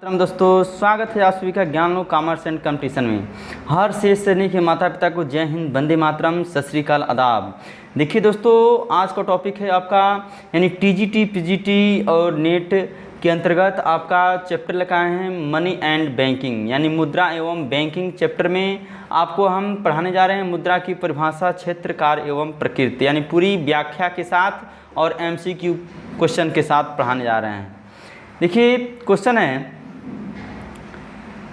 दोस्तों स्वागत है आप सभी का ज्ञान लो कॉमर्स एंड कंपटीशन में। हर शेष श्रेणी के माता पिता को जय हिंद, वंदे मातरम, सत श्री अकाल, आदाब। देखिए दोस्तों, आज का टॉपिक है आपका यानी टीजीटी, पीजीटी और नेट के अंतर्गत आपका चैप्टर लगाए हैं मनी एंड बैंकिंग, यानी मुद्रा एवं बैंकिंग। चैप्टर में आपको हम पढ़ाने जा रहे हैं मुद्रा की परिभाषा, क्षेत्र, कार्य एवं प्रकृति, यानी पूरी व्याख्या के साथ और MCQ क्वेश्चन के साथ पढ़ाने जा रहे हैं। देखिए क्वेश्चन है,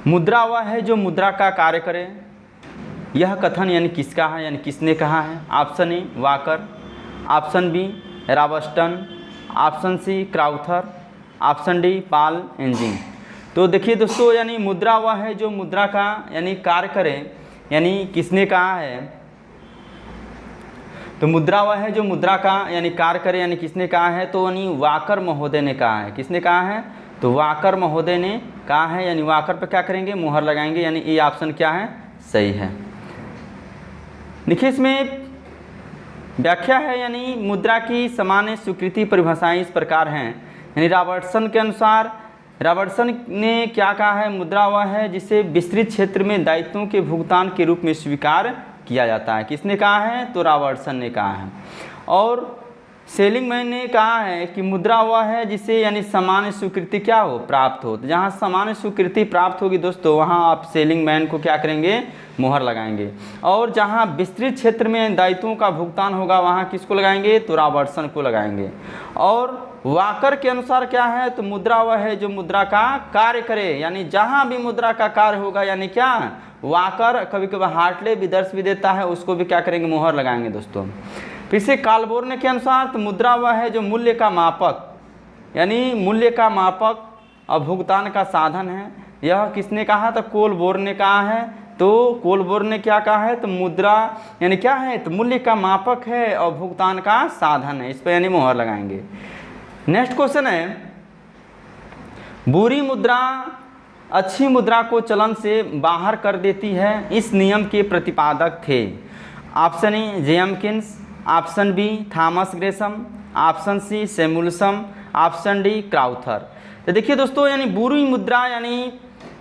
मुद्रा वह है जो मुद्रा का कार्य करे। यह कथन यानी किसका है, यानी किसने कहा है? Option A Walker, option B Robertson, option C Crowther, option D Paul Einzig. तो देखिए दोस्तों, यानी मुद्रा वह है जो मुद्रा का यानी कार्य करे, यानी किसने कहा है? तो मुद्रा वह है जो मुद्रा का यानी कार्य करे, यानी किसने कहा है? तो यानी वाकर महोदय ने कहा है। किसने कहा है? तो वाकर महोदय ने कहा है, यानी वाकर पे क्या करेंगे? मुहर लगाएंगे, यानी ये ऑप्शन क्या है? सही है। देखिए इसमें व्याख्या है, यानी मुद्रा की सामान्य स्वीकृति परिभाषाएं इस प्रकार हैं। यानी रॉबर्टसन के अनुसार, रॉबर्टसन ने क्या कहा है? मुद्रा वह है जिसे विस्तृत क्षेत्र में दायित्वों के भुगतान के रूप में स्वीकार किया जाता है। किसने कहा है? तो रॉबर्टसन ने कहा है। और सेलिंगमैन ने कहा है कि मुद्रा वह है जिसे यानी सामान्य स्वीकृति क्या हो? प्राप्त हो। तो जहाँ सामान्य स्वीकृति प्राप्त होगी दोस्तों, वहाँ आप सेलिंगमैन को क्या करेंगे? मुहर लगाएंगे। और जहाँ विस्तृत क्षेत्र में दायित्वों का भुगतान होगा, वहाँ किसको लगाएंगे? तो रॉबर्टसन को लगाएंगे। और वाकर के अनुसार क्या है? तो मुद्रा वह है जो मुद्रा का कार्य करे, यानी जहाँ भी मुद्रा का कार्य होगा, यानी क्या? वाकर कभी कभी हार्टले विदर्श भी देता है, उसको भी क्या करेंगे? मुहर लगाएंगे दोस्तों। फिर से कालबोर्न के अनुसार, तो मुद्रा वह है जो मूल्य का मापक, यानी मूल्य का मापक और भुगतान का साधन है। यह किसने कहा? तो कोलबोर्न ने कहा है। तो कोलबोर्न ने क्या कहा है? तो मुद्रा यानी क्या है? तो मूल्य का मापक है और भुगतान का साधन है। इस पर यानी मुहर लगाएंगे। नेक्स्ट क्वेश्चन है, बुरी मुद्रा अच्छी मुद्रा को चलन से बाहर कर देती है, इस नियम के प्रतिपादक थे। Option A Jenkins, option B Thomas Gresham, option C Samuelson, option D Crowther. तो देखिए दोस्तों, यानी बुरी मुद्रा यानी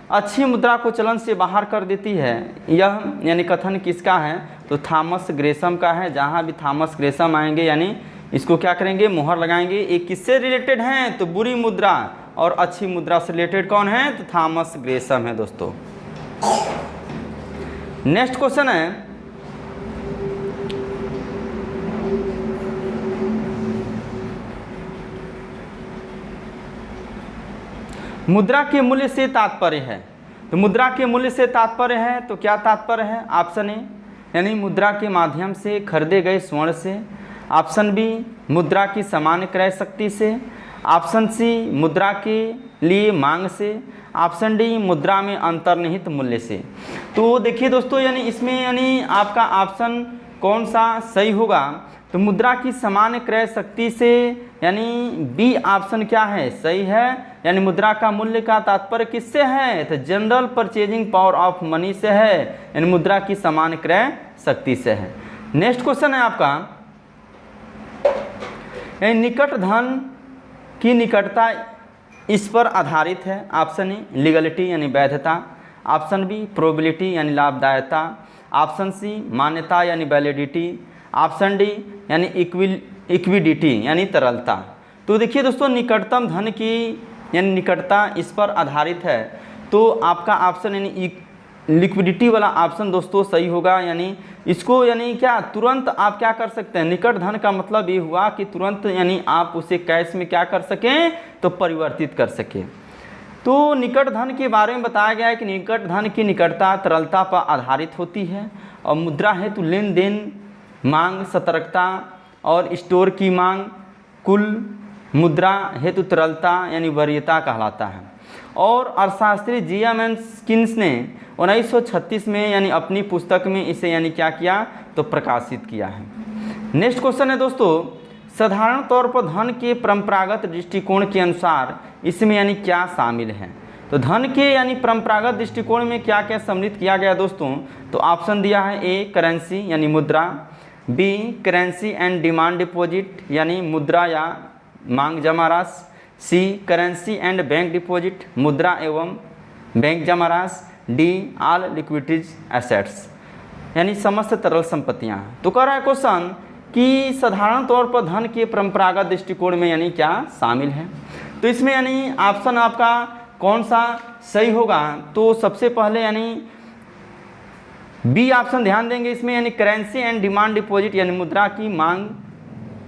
अच्छी मुद्रा को चलन से बाहर कर देती है, यह यानी कथन किसका है? तो थॉमस ग्रेसम का है। जहाँ भी थॉमस ग्रेसम आएंगे, यानी इसको क्या करेंगे? मुहर लगाएंगे। ये किससे रिलेटेड हैं? तो बुरी मुद्रा और अच्छी मुद्रा से रिलेटेड कौन है? तो थॉमस ग्रेसम है दोस्तों। नेक्स्ट क्वेश्चन है, मुद्रा के मूल्य से तात्पर्य है। तो मुद्रा के मूल्य से तात्पर्य है, तो क्या तात्पर्य है? ऑप्शन ए यानी मुद्रा के माध्यम से खरीदे गए स्वर्ण से, ऑप्शन बी मुद्रा की सामान्य क्रय शक्ति से, ऑप्शन सी मुद्रा के लिए मांग से, ऑप्शन डी मुद्रा में अंतर्निहित मूल्य से। तो देखिए दोस्तों, यानी इसमें यानी आपका ऑप्शन कौन सा सही होगा? तो मुद्रा की सामान्य क्रय शक्ति से, यानी बी ऑप्शन क्या है? सही है। यानी मुद्रा का मूल्य का तात्पर्य किससे है? तो general purchasing power of money से है, यानी मुद्रा की सामान्य क्रय शक्ति से है। नेक्स्ट क्वेश्चन है आपका, यानी निकट धन की निकटता इस पर आधारित है। ऑप्शन ए लीगलिटी यानी वैधता, ऑप्शन बी प्रोबेबिलिटी यानी लाभदायकता, ऑप्शन सी मान्यता यानी वैलिडिटी, ऑप्शन डी यानी इक्विडिटी यानी तरलता। तो देखिए दोस्तों, निकटतम धन की यानी निकटता इस पर आधारित है, तो आपका ऑप्शन यानी लिक्विडिटी वाला ऑप्शन दोस्तों सही होगा। यानी इसको यानी क्या तुरंत आप क्या कर सकते हैं? निकट धन का मतलब ये हुआ कि तुरंत यानी आप उसे कैश में क्या कर सकें? तो परिवर्तित कर सकें। तो निकट धन के बारे में बताया गया है कि निकट धन की निकटता तरलता पर आधारित होती है, और मुद्रा हेतु लेन देन, मांग, सतर्कता और स्टोर की मांग कुल मुद्रा हेतु तरलता यानी वरीयता कहलाता है। और अर्थशास्त्री जेम्किंस ने 1936 में यानी अपनी पुस्तक में इसे यानी क्या किया? तो प्रकाशित किया है। नेक्स्ट क्वेश्चन है दोस्तों, साधारण तौर पर धन के परंपरागत दृष्टिकोण के अनुसार इसमें यानी क्या शामिल है? तो धन के यानी परंपरागत दृष्टिकोण में क्या क्या सम्मिलित किया गया दोस्तों? तो ऑप्शन दिया है ए करेंसी यानी मुद्रा, B currency and demand deposit यानी मुद्रा या मांग जमा राशि, C currency and bank deposit, मुद्रा एवं बैंक जमा राशि, डी ऑल लिक्विडिटीज एसेट्स, यानी समस्त तरल संपत्तियाँ। तो कह रहा है क्वेश्चन कि साधारण तौर पर धन के परंपरागत दृष्टिकोण में यानी क्या शामिल है। तो इसमें यानी ऑप्शन आपका कौन सा सही होगा, तो सबसे पहले यानी बी ऑप्शन ध्यान देंगे इसमें, यानी करेंसी एंड डिमांड डिपॉजिट, यानी मुद्रा की मांग,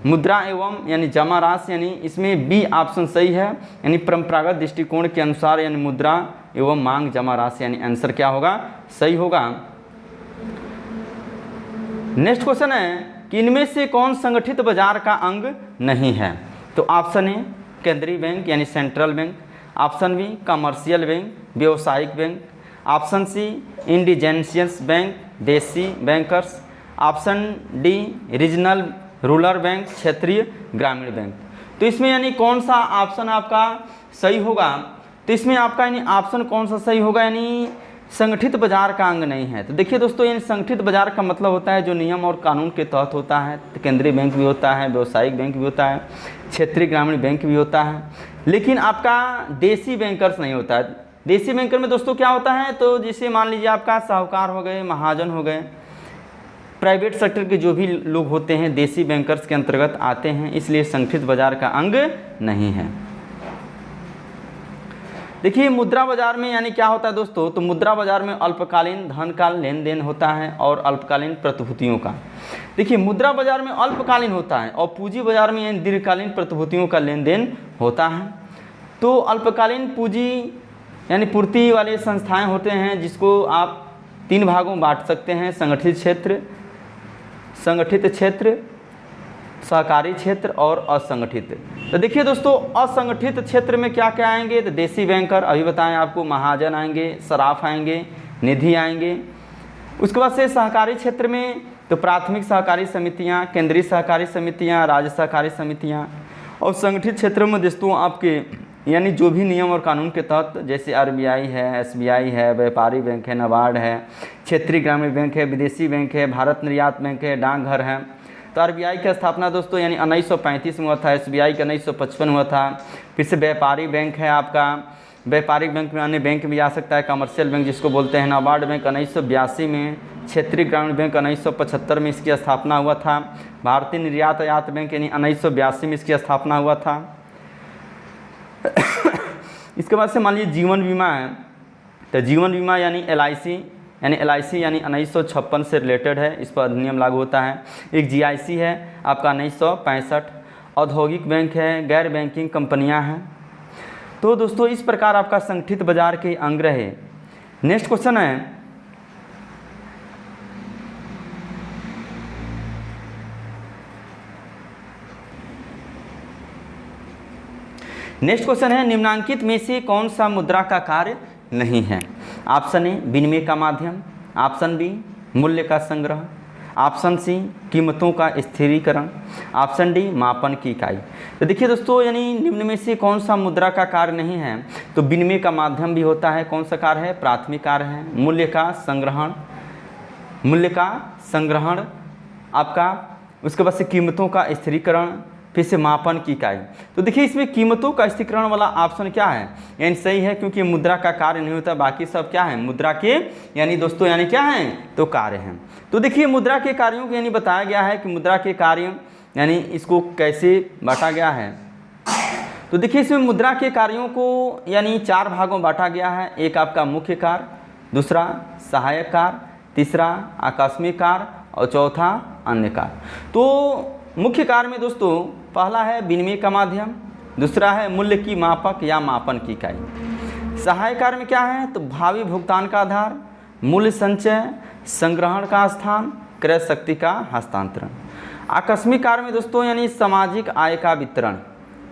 मुद्रा एवं यानी जमा राशि, यानी इसमें बी ऑप्शन सही है, यानी परंपरागत दृष्टिकोण के अनुसार यानी मुद्रा एवं मांग जमा राशि, यानी आंसर क्या होगा, सही होगा। नेक्स्ट क्वेश्चन है कि इनमें से कौन संगठित बाजार का अंग नहीं है। तो ऑप्शन ए केंद्रीय बैंक यानी central bank, option B commercial bank व्यावसायिक bank, option C indigenous bank देसी bankers, option D regional rural bank क्षेत्रीय ग्रामीण बैंक। तो इसमें यानी कौन सा ऑप्शन आपका सही होगा, तो इसमें आपका यानी ऑप्शन कौन सा सही होगा, यानी संगठित बाजार का अंग नहीं है। तो देखिए दोस्तों, यानी संगठित बाजार का मतलब होता है जो नियम और कानून के तहत होता है। तो केंद्रीय बैंक भी होता है, व्यावसायिक बैंक भी होता है, क्षेत्रीय ग्रामीण बैंक भी होता है, लेकिन आपका देसी बैंकर्स नहीं होता है। देसी बैंकर में दोस्तों क्या होता है, तो जैसे मान लीजिए आपका साहूकार हो गए, महाजन हो गए, प्राइवेट सेक्टर के जो भी लोग होते हैं देसी बैंकर्स के अंतर्गत आते हैं, इसलिए संगठित बाजार का अंग नहीं है। देखिए मुद्रा बाजार में यानी क्या होता है दोस्तों, तो मुद्रा बाजार में अल्पकालीन धन का लेन देन होता है और अल्पकालीन प्रतिभूतियों का। देखिए मुद्रा बाजार में अल्पकालीन होता है और पूंजी बाजार में यानी दीर्घकालीन प्रतिभूतियों का लेन देन होता है। तो अल्पकालीन पूंजी यानी पूर्ति वाले संस्थाएं होते हैं, जिसको आप 3 भागों में बांट सकते हैं, संगठित क्षेत्र, सहकारी क्षेत्र और असंगठित। तो देखिए दोस्तों, असंगठित क्षेत्र में क्या क्या आएंगे, तो देसी बैंकर अभी बताएं आपको, महाजन आएंगे, सराफ आएंगे, निधि आएंगे। उसके बाद से सहकारी क्षेत्र में तो प्राथमिक सहकारी समितियां, केंद्रीय सहकारी समितियां, राज्य सहकारी समितियां। और संगठित क्षेत्र में दोस्तों आपके यानी जो भी नियम और कानून के तहत, जैसे RBI है, SBI है, व्यापारी बैंक है, नाबार्ड है, क्षेत्रीय ग्रामीण बैंक है, विदेशी बैंक है, भारत निर्यात बैंक है, डाकघर है। तो RBI की स्थापना दोस्तों यानी 1935 में हुआ था, SBI का 1955 हुआ था। फिर से व्यापारी बैंक है आपका, व्यापारिक बैंक में अन्य बैंक भी आ सकता है, कमर्शियल बैंक जिसको बोलते हैं। नाबार्ड बैंक 1982 में, क्षेत्रीय ग्रामीण बैंक 1975 में इसकी स्थापना हुआ था। भारतीय निर्यात आयात बैंक यानी 1982 में इसकी स्थापना हुआ था। इसके बाद से मान लीजिए जीवन बीमा है, तो जीवन बीमा यानी LIC यानी 1956 से रिलेटेड है, इस पर अधिनियम लागू होता है। एक GIC है आपका 1965। औद्योगिक बैंक है, गैर बैंकिंग कंपनियां हैं। तो दोस्तों इस प्रकार आपका संगठित बाजार के अंग रहे। नेक्स्ट क्वेश्चन है, निम्नांकित में से कौन सा मुद्रा का कार्य नहीं है। ऑप्शन ए विनिमय का माध्यम, ऑप्शन बी मूल्य का संग्रह, ऑप्शन सी कीमतों का स्थिरीकरण, ऑप्शन डी मापन की इकाई। तो देखिए दोस्तों, यानी निम्न में से कौन सा मुद्रा का कार्य नहीं है, तो विनिमय का माध्यम भी होता है, कौन सा कार्य है, प्राथमिक कार्य है। मूल्य का संग्रहण आपका, उसके बाद से कीमतों का स्थिरीकरण, फिर से मापन की इकाई। तो देखिए इसमें कीमतों का स्थिरीकरण वाला ऑप्शन क्या है, यानी सही है, क्योंकि मुद्रा का कार्य नहीं होता, बाकी सब क्या है मुद्रा के यानी दोस्तों यानी क्या है, तो कार्य हैं। तो देखिए मुद्रा के कार्यों को यानी बताया गया है कि मुद्रा के कार्य यानी इसको कैसे बांटा गया है। तो देखिए इसमें मुद्रा के कार्यों को यानी 4 भागों में बांटा गया है। एक आपका मुख्य कार्य, दूसरा सहायक कार्य, तीसरा आकस्मिक कार्य और चौथा अन्य कार्य। तो मुख्य कार्य में दोस्तों पहला है विनिमय का माध्यम, दूसरा है मूल्य की मापक या मापन की इकाई। सहायक कार्य में क्या है, तो भावी भुगतान का आधार, मूल्य संचय, संग्रहण का स्थान, क्रय शक्ति का हस्तांतरण। आकस्मिक कार्य में दोस्तों यानी सामाजिक आय का वितरण,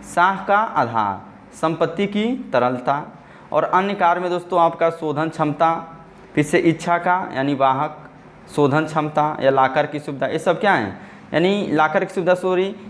साख का आधार, संपत्ति की तरलता। और अन्य कार्य में दोस्तों आपका शोधन क्षमता, फिर से इच्छा का यानी वाहक, शोधन क्षमता या लाकर की सुविधा, ये सब क्या है, यानी लाकर की सुविधा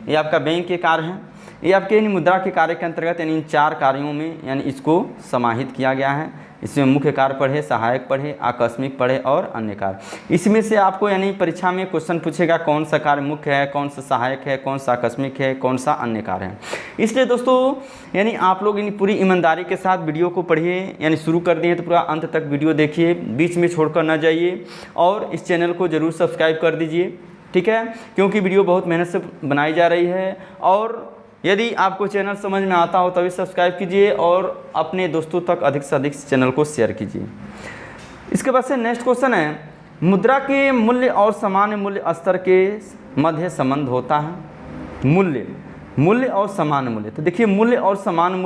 ये आपका बैंक के कार्य हैं। ये आपके यानी मुद्रा के कार्य के अंतर्गत यानी इन 4 कार्यों में यानी इसको समाहित किया गया है। इसमें मुख्य कार्य पढ़े, सहायक पढ़े, आकस्मिक पढ़े और अन्य कार्य। इसमें से आपको यानी परीक्षा में क्वेश्चन पूछेगा कौन सा कार्य मुख्य है, कौन सा सहायक है, कौन सा आकस्मिक है, कौन सा अन्य कार्य है। इसलिए दोस्तों यानी आप लोग यानी पूरी ईमानदारी के साथ वीडियो को पढ़िए, यानी शुरू कर दिए तो पूरा अंत तक वीडियो देखिए, बीच में छोड़कर न जाइए और इस चैनल को ज़रूर सब्सक्राइब कर दीजिए, ठीक है, क्योंकि वीडियो बहुत मेहनत से बनाई जा रही है। और यदि आपको चैनल समझ में आता हो तभी सब्सक्राइब कीजिए और अपने दोस्तों तक अधिक से अधिक चैनल को शेयर कीजिए। इसके बाद से नेक्स्ट क्वेश्चन है, मुद्रा के मूल्य और सामान्य मूल्य स्तर के मध्य संबंध होता है। मूल्य और सामान्य मूल्य, तो देखिए मूल्य और सामान्य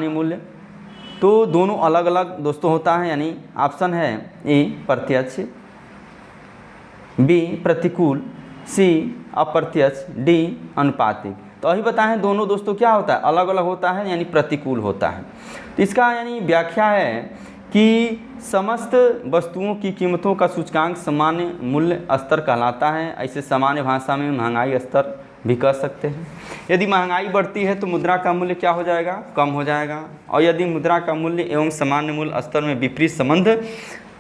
मूल्य तो दोनों अलग अलग दोस्तों होता है। यानी ऑप्शन है ए प्रत्यक्ष, बी प्रतिकूल, सी अप्रत्यक्ष, डी अनुपातिक। तो अभी बताएं दोनों दोस्तों क्या होता है, अलग अलग होता है यानी प्रतिकूल होता है। तो इसका यानी व्याख्या है कि समस्त वस्तुओं की कीमतों का सूचकांक सामान्य मूल्य स्तर कहलाता है। ऐसे सामान्य भाषा में महंगाई स्तर भी कह सकते हैं। यदि महंगाई बढ़ती है तो मुद्रा का मूल्य क्या हो जाएगा, कम हो जाएगा। और यदि मुद्रा का मूल्य एवं सामान्य मूल्य स्तर में विपरीत संबंध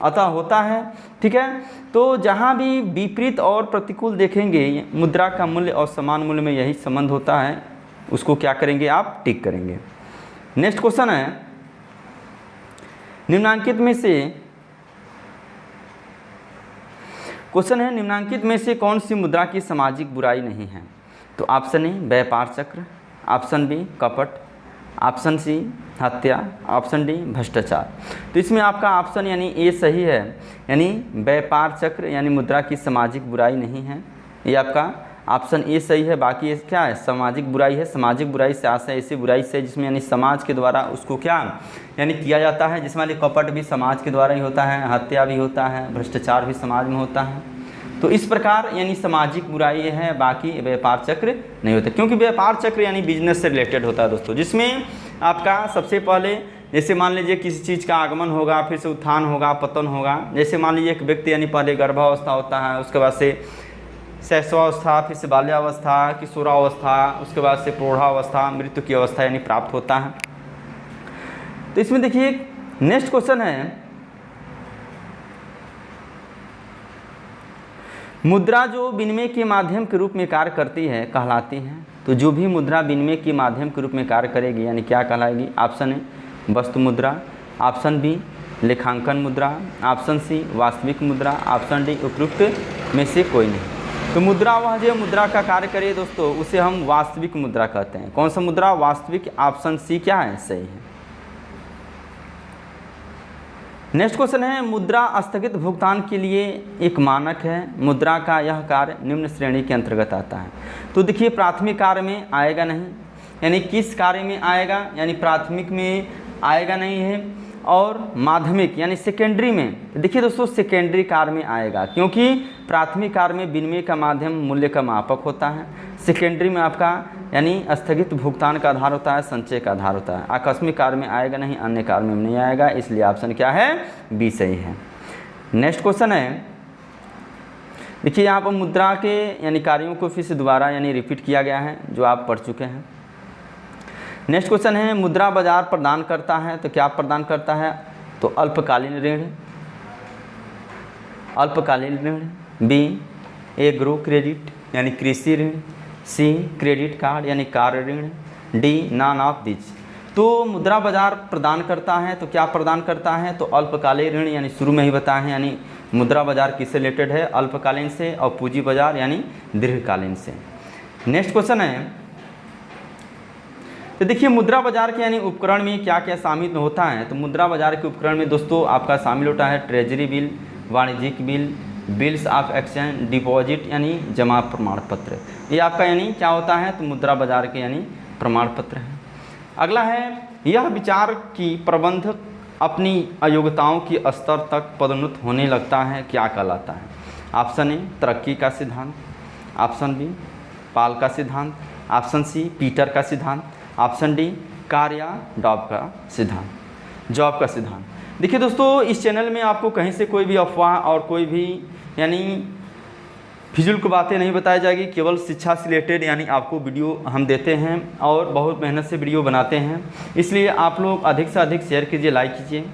अतः होता है, ठीक है, तो जहाँ भी विपरीत और प्रतिकूल देखेंगे मुद्रा का मूल्य और सामान्य मूल्य में यही संबंध होता है, उसको क्या करेंगे आप, टिक करेंगे। नेक्स्ट क्वेश्चन है, निम्नांकित में से कौन सी मुद्रा की सामाजिक बुराई नहीं है। तो ऑप्शन ए व्यापार चक्र, ऑप्शन बी कपट, ऑप्शन सी हत्या, ऑप्शन डी भ्रष्टाचार। तो इसमें आपका ऑप्शन यानी ए सही है, यानी व्यापार चक्र यानी मुद्रा की सामाजिक बुराई नहीं है, ये आपका ऑप्शन ए सही है। बाकी ये क्या है, सामाजिक बुराई है। सामाजिक बुराई से आशय ऐसी बुराई से जिसमें यानी समाज के द्वारा उसको क्या यानी किया जाता है, जिसमें कपट भी समाज के द्वारा ही होता है, हत्या भी होता है, भ्रष्टाचार भी समाज में होता है। तो इस प्रकार यानी सामाजिक बुराई है, बाकी व्यापार चक्र नहीं होता, क्योंकि व्यापार चक्र यानी बिजनेस से रिलेटेड होता है दोस्तों, जिसमें आपका सबसे पहले जैसे मान लीजिए किसी चीज़ का आगमन होगा, फिर से उत्थान होगा, पतन होगा। जैसे मान लीजिए एक व्यक्ति यानी पहले गर्भावस्था होता है, उसके बाद से शैशवावस्था, फिर से बाल्यावस्था, किशोरावस्था, उसके बाद से प्रौढ़ावस्था, मृत्यु की अवस्था यानी प्राप्त होता है। तो इसमें देखिए नेक्स्ट क्वेश्चन है, मुद्रा जो विनिमय के माध्यम के रूप में कार्य करती है कहलाती है। तो जो भी मुद्रा विनिमय के माध्यम के रूप में कार्य करेगी यानी क्या कहलाएगी, ऑप्शन ए वस्तु मुद्रा, ऑप्शन बी लेखांकन मुद्रा, ऑप्शन सी वास्तविक मुद्रा, ऑप्शन डी उपयुक्त में से कोई नहीं। तो मुद्रा वह जो मुद्रा का कार्य करे दोस्तों उसे हम वास्तविक मुद्रा कहते हैं। कौन सा मुद्रा, वास्तविक, ऑप्शन सी क्या है, सही है। नेक्स्ट क्वेश्चन है, मुद्रा स्थगित भुगतान के लिए एक मानक है। मुद्रा का यह कार्य निम्न श्रेणी के अंतर्गत आता है। तो देखिए प्राथमिक कार्य में आएगा नहीं, यानी किस कार्य में आएगा, यानी प्राथमिक में आएगा नहीं है, और माध्यमिक यानी सेकेंडरी में, देखिए दोस्तों सेकेंडरी कार्य में आएगा, क्योंकि प्राथमिक कार्य में विनिमय का माध्यम मूल्य का मापक होता है। सेकेंडरी में आपका यानी स्थगित भुगतान का आधार होता है, संचय का आधार होता है। आकस्मिक कार्य में आएगा नहीं, अन्य कार्य में नहीं आएगा, इसलिए ऑप्शन क्या है, बी सही है। नेक्स्ट क्वेश्चन है, देखिए यहाँ पर मुद्रा के यानी कार्यों को फिर से दोबारा यानी रिपीट किया गया है, जो आप पढ़ चुके हैं। नेक्स्ट क्वेश्चन है, मुद्रा बाजार प्रदान करता है, तो क्या प्रदान करता है, तो अल्पकालीन ऋण, बी एग्रो क्रेडिट यानी कृषि ऋण, सी क्रेडिट कार्ड यानी कार ऋण, डी नॉन ऑफ दिस। तो मुद्रा बाजार प्रदान करता है, तो क्या प्रदान करता है, तो अल्पकालीन ऋण, यानी शुरू में ही बताए हैं, यानी मुद्रा बाजार किससे रिलेटेड है, अल्पकालीन से, और पूंजी बाजार यानी दीर्घकालीन से। नेक्स्ट क्वेश्चन है, तो देखिए मुद्रा बाजार के यानी उपकरण में क्या क्या शामिल होता है। तो मुद्रा बाजार के उपकरण में दोस्तों आपका शामिल होता है ट्रेजरी बिल, वाणिज्यिक bill, bills of exchange, deposit यानी जमा प्रमाण पत्र। ये आपका यानी क्या होता है, तो मुद्रा बाजार के यानी प्रमाण पत्र है। अगला है, यह विचार कि प्रबंधक अपनी अयोग्यताओं की स्तर तक पदोन्नत होने लगता है, क्या कहलाता है। ऑप्शन ए तरक्की का सिद्धांत, ऑप्शन बी पाल का सिद्धांत, ऑप्शन सी पीटर का सिद्धांत, ऑप्शन डी कार या जॉब का सिद्धांत। देखिए दोस्तों इस चैनल में आपको कहीं से कोई भी अफवाह और कोई भी यानी फिजूल की बातें नहीं बताई जाएगी, केवल शिक्षा से रिलेटेड यानी आपको वीडियो हम देते हैं और बहुत मेहनत से वीडियो बनाते हैं, इसलिए आप लोग अधिक से अधिक शेयर कीजिए, लाइक कीजिए।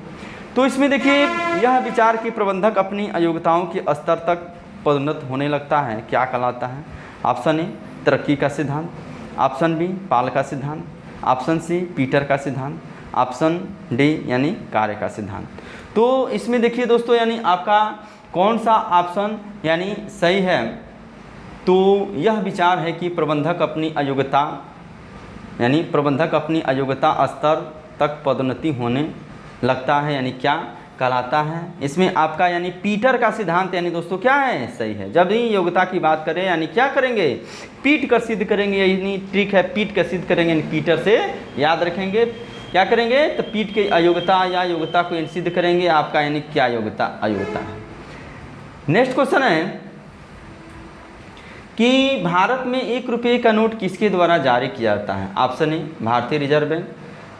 तो इसमें देखिए यह विचार कि प्रबंधक अपनी अयोग्यताओं के स्तर तक पदोन्नत होने लगता है, क्या कहलाता है? ऑप्शन ए तरक्की का सिद्धांत, ऑप्शन बी पाल का सिद्धांत, ऑप्शन सी पीटर का सिद्धांत, ऑप्शन डी यानी कार्य का सिद्धांत। तो इसमें देखिए दोस्तों यानी आपका कौन सा ऑप्शन यानी सही है? तो यह विचार है कि प्रबंधक अपनी अयोग्यता स्तर तक पदोन्नति होने लगता है, यानी क्या कहलाता है? इसमें आपका यानी पीटर का सिद्धांत यानी दोस्तों क्या है? सही है। जब भी योग्यता की बात करें यानी क्या करेंगे? पीट कर सिद्ध करेंगे, यही ट्रिक है, पीट कर सिद्ध करेंगे यानी पीटर से याद रखेंगे। क्या करेंगे? तो पीट के अयोग्यता या योग्यता को सिद्ध करेंगे, आपका यानी क्या योग्यता अयोग्यता है। नेक्स्ट क्वेश्चन है कि भारत में 1 रुपये का नोट किसके द्वारा जारी किया जाता है? ऑप्शन ए भारतीय reserve bank,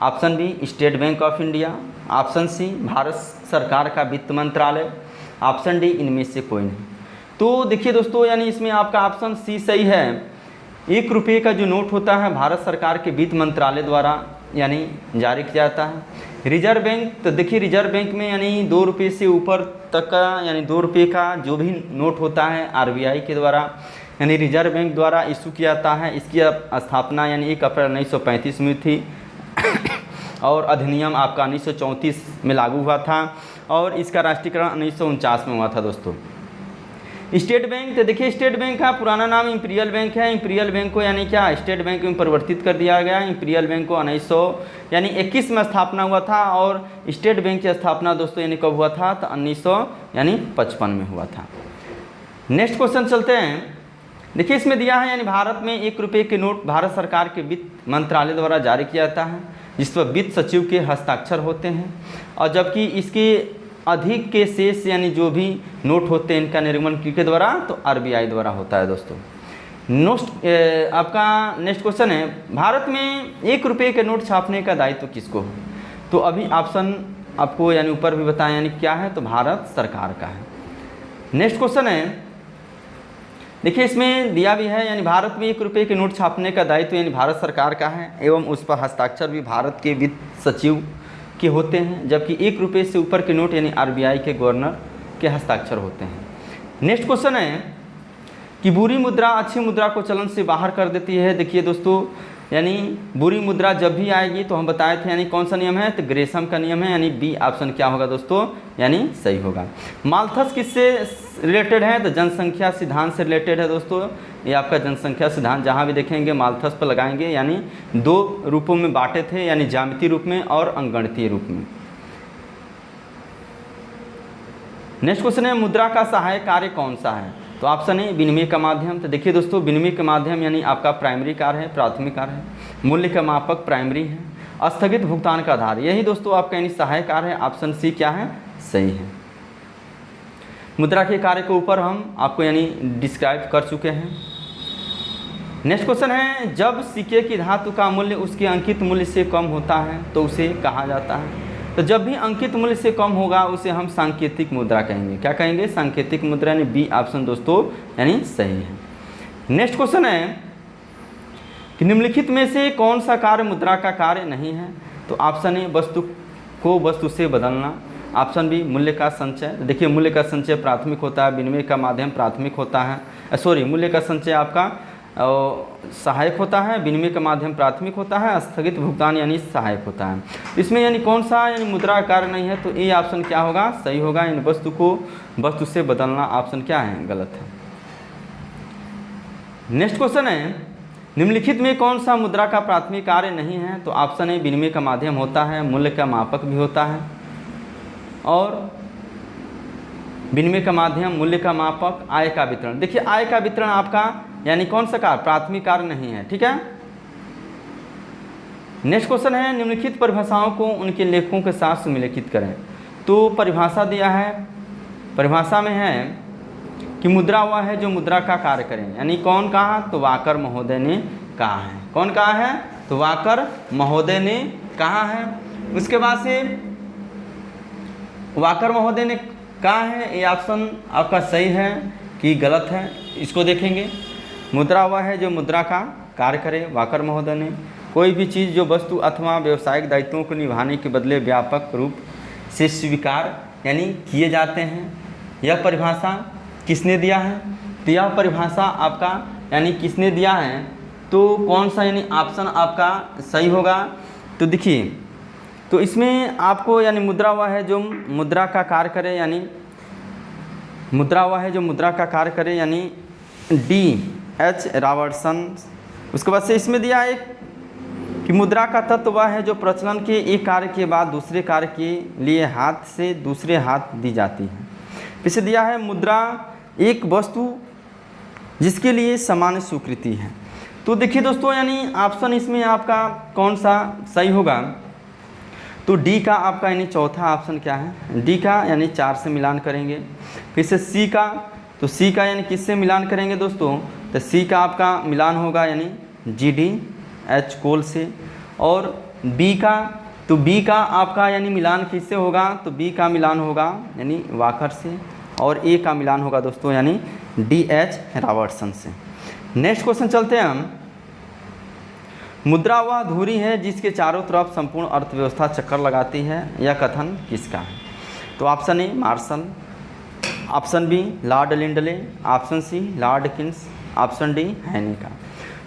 option B State Bank of India, option C Bharat सरकार का वित्त मंत्रालय, ऑप्शन डी इनमें से कोई नहीं। तो देखिए दोस्तों यानी इसमें आपका ऑप्शन सी सही है। 1 रुपये का जो नोट होता है भारत सरकार के वित्त मंत्रालय द्वारा यानी जारी किया जाता है। रिजर्व बैंक, तो देखिए रिजर्व बैंक में यानी 2 रुपये से ऊपर तक का यानी 2 रुपये का जो भी नोट होता है आरबीआई के द्वारा यानी रिजर्व बैंक द्वारा इशू किया जाता है। इसकी स्थापना यानी 1 अप्रैल 1935 में थी और अधिनियम आपका 1934 में लागू हुआ था और इसका राष्ट्रीयकरण 1949 में हुआ था दोस्तों। स्टेट बैंक, तो देखिए स्टेट बैंक का पुराना नाम इंपीरियल बैंक है। इंपीरियल बैंक को यानी क्या स्टेट बैंक में परिवर्तित कर दिया गया। इंपीरियल बैंक को 1921 में स्थापना हुआ था और स्टेट बैंक की स्थापना दोस्तों यानी कब हुआ था? तो 1955 में हुआ था। नेक्स्ट क्वेश्चन चलते हैं। देखिए इसमें दिया है यानी भारत में 1 रुपये के नोट भारत सरकार के वित्त मंत्रालय द्वारा जारी किया जाता है, जिस पर वित्त सचिव के हस्ताक्षर होते हैं और जबकि इसके अधिक के शेष यानी जो भी नोट होते हैं इनका निर्गमन किसके द्वारा? तो आरबीआई द्वारा होता है दोस्तों। आपका नेक्स्ट क्वेश्चन है भारत में 1 रुपये के नोट छापने का दायित्व किसको है? तो अभी ऑप्शन आपको यानी ऊपर भी बताया यानी क्या है? तो भारत सरकार का है। नेक्स्ट क्वेश्चन है देखिए इसमें दिया भी है यानी भारत में 1 रुपये के नोट छापने का दायित्व यानी भारत सरकार का है एवं उस पर हस्ताक्षर भी भारत के वित्त सचिव के होते हैं, जबकि 1 रुपये से ऊपर के नोट यानी आरबीआई के गवर्नर के हस्ताक्षर होते हैं। नेक्स्ट क्वेश्चन है कि बुरी मुद्रा अच्छी मुद्रा को चलन से बाहर कर देती है। देखिए दोस्तों यानी बुरी मुद्रा जब भी आएगी तो हम बताए थे यानी कौन सा नियम है? तो ग्रेसम का नियम है, यानी बी ऑप्शन क्या होगा दोस्तों? यानी सही होगा। माल्थस किससे रिलेटेड है? तो जनसंख्या सिद्धांत से रिलेटेड है दोस्तों। ये आपका जनसंख्या सिद्धांत जहाँ भी देखेंगे माल्थस पर लगाएंगे, यानी 2 रूपों में बांटे थे यानी ज्यामितीय रूप में और अंकगणितीय रूप में। नेक्स्ट क्वेश्चन है मुद्रा का सहायक कार्य कौन सा है? तो ऑप्शन है विनिमय का माध्यम। तो देखिए दोस्तों विनिमय का माध्यम यानी आपका प्राइमरी कार्य है, प्राथमिक कार्य है। मूल्य का मापक प्राइमरी है। स्थगित भुगतान का आधार यही दोस्तों आपका यानी सहायक कार्य है। ऑप्शन सी क्या है? सही है। मुद्रा के कार्य के ऊपर हम आपको यानी डिस्क्राइब कर चुके हैं। नेक्स्ट क्वेश्चन है जब सिक्के की धातु का मूल्य उसके अंकित मूल्य से कम होता है तो उसे कहा जाता है? तो जब भी अंकित मूल्य से कम होगा उसे हम सांकेतिक मुद्रा कहेंगे। क्या कहेंगे? सांकेतिक मुद्रा, यानी बी ऑप्शन दोस्तों यानी सही है। नेक्स्ट क्वेश्चन है कि निम्नलिखित में से कौन सा कार्य मुद्रा का कार्य नहीं है? तो ऑप्शन ए वस्तु को वस्तु से बदलना, ऑप्शन बी मूल्य का संचय। देखिए मूल्य का संचय प्राथमिक होता है, विनिमय का माध्यम प्राथमिक होता है, मूल्य का संचय आपका सहायक होता है, विनिमय का माध्यम प्राथमिक होता है, स्थगित भुगतान यानी सहायक होता है। इसमें यानी कौन सा यानी मुद्रा का कार्य नहीं है? तो ए ऑप्शन क्या होगा? सही होगा। यानी वस्तु को वस्तु से बदलना ऑप्शन क्या है? गलत है। नेक्स्ट क्वेश्चन है निम्नलिखित में कौन सा मुद्रा का प्राथमिक कार्य नहीं है? तो ऑप्शन ए विनिमय का माध्यम होता है, मूल्य का मापक भी होता है और विनिमय का माध्यम, मूल्य का मापक, आय का वितरण। देखिए आय का वितरण आपका यानी कौन सा कार्य? प्राथमिक कार्य नहीं है। ठीक है। नेक्स्ट क्वेश्चन है निम्नलिखित परिभाषाओं को उनके लेखों के साथ सुमेलित करें। तो परिभाषा दिया है, परिभाषा में है कि मुद्रा वह है जो मुद्रा का कार्य करें, यानी कौन कहा? तो वाकर महोदय ने कहा है। कौन कहा है? तो वाकर महोदय ने कहा है। उसके बाद से वाकर महोदय ने कहा है, ये ऑप्शन आपका सही है। कि गलत है, इसको देखेंगे। मुद्रा वह है जो मुद्रा का कार्य करे। वाकर महोदय ने कोई भी चीज़ जो वस्तु अथवा व्यावसायिक दायित्वों को निभाने के बदले व्यापक रूप से स्वीकार यानी किए जाते हैं। यह परिभाषा किसने दिया है? तो यह परिभाषा आपका यानी किसने दिया है, तो कौन सा यानी ऑप्शन आपका सही होगा? तो देखिए, तो इसमें आपको यानी मुद्रा वह है जो मुद्रा का कार्य करे, यानी मुद्रा वह है जो मुद्रा का कार्य करे, यानी D.H. रॉबर्टसन। उसके बाद से इसमें दिया है कि मुद्रा का तत्व वह है जो प्रचलन के एक कार्य के बाद दूसरे कार्य के लिए हाथ से दूसरे हाथ दी जाती है। इसे दिया है मुद्रा एक वस्तु जिसके लिए सामान्य स्वीकृति है। तो देखिए दोस्तों, यानी ऑप्शन इसमें आपका कौन सा सही होगा? तो डी का आपका यानी चौथा ऑप्शन क्या है? डी का यानी 4 से मिलान करेंगे। फिर से सी का, तो सी का यानी किससे मिलान करेंगे दोस्तों? तो सी का आपका मिलान होगा यानी GDH कोल से। और बी का, तो बी का आपका यानी मिलान किससे होगा? तो बी का मिलान होगा यानी वाकर से। और ए का मिलान होगा दोस्तों यानी D.H. रॉबर्टसन से। नेक्स्ट क्वेश्चन चलते हैं हम। मुद्रा वह धुरी है जिसके चारों तरफ संपूर्ण अर्थव्यवस्था चक्कर लगाती है। यह कथन किसका है? तो option A Marshall, option B Lord Lindley, option C Lord Keynes, option D Haney का।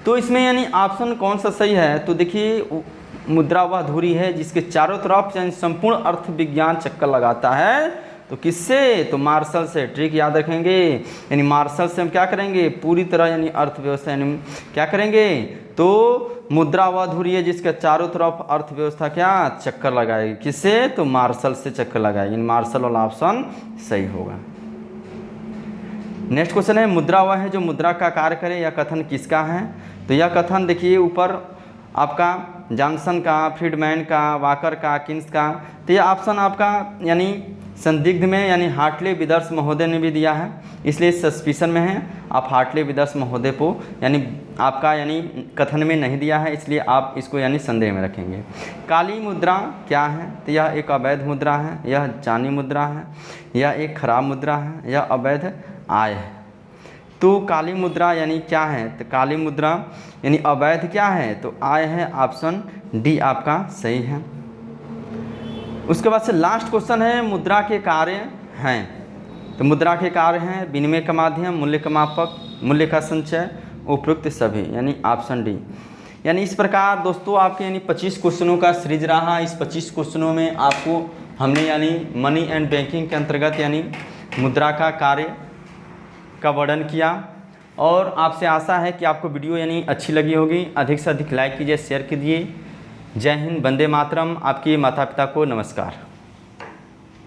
तो इसमें यानी ऑप्शन कौन सा सही है? तो देखिए, मुद्रा वह धुरी है जिसके चारों तरफ यानी संपूर्ण अर्थ विज्ञान चक्कर लगाता है। तो किससे? तो मार्शल से। ट्रिक याद रखेंगे, यानी मार्शल से हम क्या करेंगे? पूरी तरह यानी अर्थव्यवस्था यानी क्या करेंगे? तो मुद्रा वह धुरी है जिसके चारों तरफ अर्थव्यवस्था क्या चक्कर लगाएगी? किससे? तो मार्शल से चक्कर लगाएगी। मार्शल वाला ऑप्शन सही होगा। नेक्स्ट क्वेश्चन है, मुद्रा वह है जो मुद्रा का कार्य करे। यह कथन किसका है? तो यह कथन देखिए ऊपर आपका जॉनसन का, फ्रीडमैन का, वाकर का, किन्स का। तो यह ऑप्शन आपका यानी संदिग्ध में यानी हार्टले विदर्स महोदय ने भी दिया है, इसलिए सस्पिशन में है। आप हार्टले विदर्स महोदय को यानी आपका यानी कथन में नहीं दिया है, इसलिए आप इसको यानी संदेह में रखेंगे। काली मुद्रा क्या है? तो यह एक अवैध मुद्रा है, यह जानी मुद्रा है, यह एक खराब मुद्रा है, यह अवैध आय है। तो काली मुद्रा यानी क्या है? तो काली मुद्रा यानी अवैध क्या है? तो आय है। ऑप्शन डी आपका सही है। उसके बाद से लास्ट क्वेश्चन है, मुद्रा के कार्य हैं। तो मुद्रा के कार्य हैं विनिमय का माध्यम, मूल्य का मापक, मूल्य का संचय, उपयुक्त सभी, यानी ऑप्शन डी। यानी इस प्रकार दोस्तों आपके यानी 25 क्वेश्चनों का सीरीज रहा। इस 25 क्वेश्चनों में आपको हमने यानी मनी एंड बैंकिंग के अंतर्गत यानी मुद्रा का कार्य का वर्णन किया। और आपसे आशा है कि आपको वीडियो यानी अच्छी लगी होगी। अधिक से अधिक लाइक कीजिए, शेयर कीजिए। जय हिंद, वंदे मातरम। आपके माता पिता को नमस्कार।